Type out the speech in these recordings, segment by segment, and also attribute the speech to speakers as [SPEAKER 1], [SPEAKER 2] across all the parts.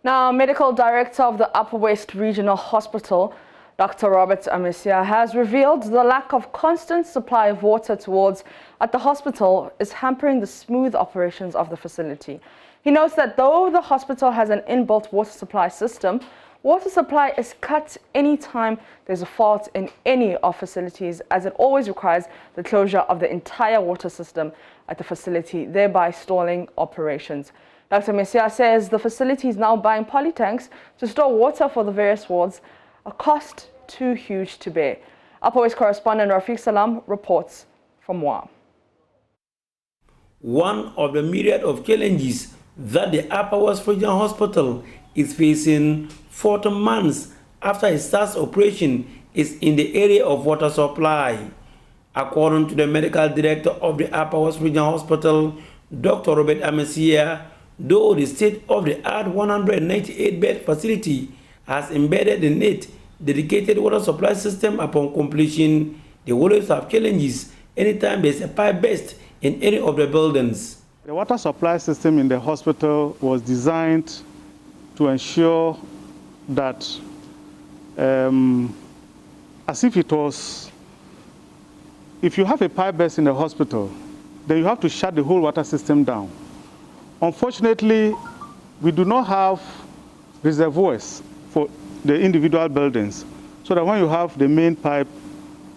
[SPEAKER 1] Now, Medical Director of the Upper West Regional Hospital, Dr. Robert Amesia, has revealed the lack of constant supply of water at the hospital is hampering the smooth operations of the facility. He notes that though the hospital has an inbuilt water supply system, water supply is cut anytime there's a fault in any of facilities, as it always requires the closure of the entire water system at the facility, thereby stalling operations. Dr. Amesia says the facility is now buying polytanks to store water for the various wards, a cost too huge to bear. Upper West correspondent Rafiq Salam reports from Wa.
[SPEAKER 2] One of the myriad of challenges that the Upper West Regional Hospital is facing 40 months after it starts operation is in the area of water supply. According to the medical director of the Upper West Regional Hospital, Dr. Robert Amesia, though the state-of-the-art 198-bed facility has embedded in it dedicated water supply system upon completion, they always have challenges anytime there's a pipe burst in any of the buildings.
[SPEAKER 3] The water supply system in the hospital was designed to ensure that as if it was, if you have a pipe burst in the hospital, then you have to shut the whole water system down. Unfortunately, we do not have reservoirs for the individual buildings, so that when you have the main pipe,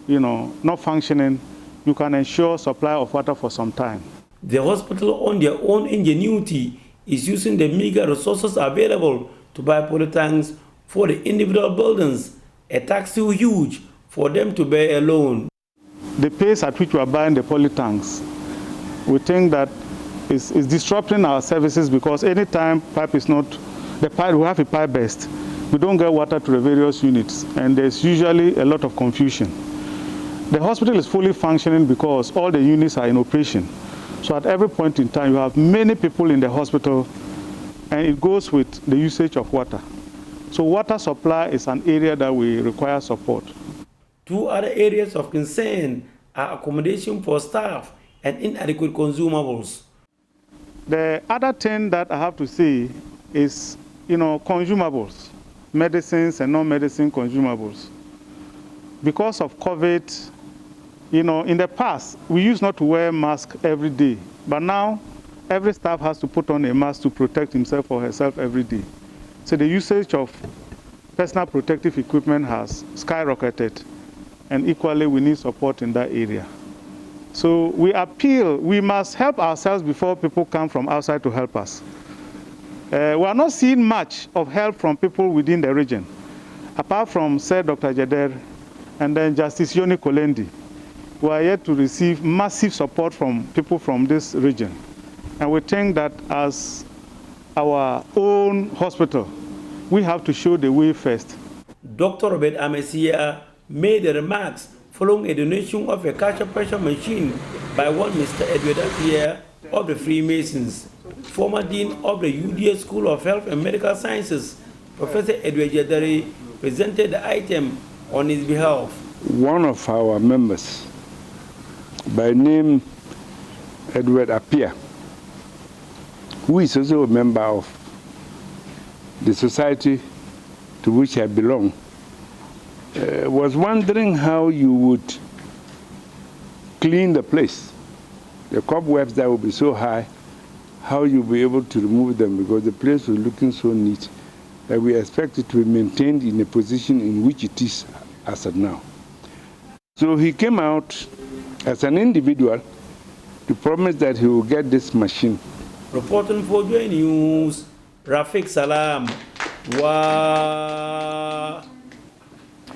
[SPEAKER 3] not functioning, you can ensure supply of water for some time.
[SPEAKER 2] The hospital, on their own ingenuity, is using the meager resources available to buy polytanks for the individual buildings, a tax too huge for them to bear alone.
[SPEAKER 3] The pace at which we are buying the polytanks, we think that is disrupting our services, because anytime we have a pipe burst, we don't get water to the various units, and there's usually a lot of confusion. The hospital is fully functioning because all the units are in operation. So at every point in time, you have many people in the hospital, and it goes with the usage of water. So water supply is an area that we require support.
[SPEAKER 2] Two other areas of concern are accommodation for staff and inadequate consumables.
[SPEAKER 3] The other thing that I have to say is, consumables, medicines and non-medicine consumables. Because of COVID, in the past, we used not to wear masks every day, but now every staff has to put on a mask to protect himself or herself every day. So the usage of personal protective equipment has skyrocketed, and equally we need support in that area. So we appeal, we must help ourselves before people come from outside to help us. We are not seeing much of help from people within the region, apart from, said Dr. Jader and then Justice Yoni Kolendi. We are yet to receive massive support from people from this region. And we think that as our own hospital, we have to show the way first.
[SPEAKER 2] Dr. Robert Amesia made the remarks following a donation of a catcher pressure machine by one Mr. Edward Appiah of the Freemasons. Former Dean of the UDA School of Health and Medical Sciences, Professor Edward Jadari, presented the item on his behalf.
[SPEAKER 4] One of our members, by name Edward Appiah, who is also a member of the society to which I belong, was wondering how you would clean the place. The cobwebs that would be so high, how you'll be able to remove them, because the place was looking so neat that we expect it to be maintained in a position in which it is as of now. So he came out as an individual to promise that he will get this machine.
[SPEAKER 2] Reporting for Joy News, Rafiq Salam. Wow.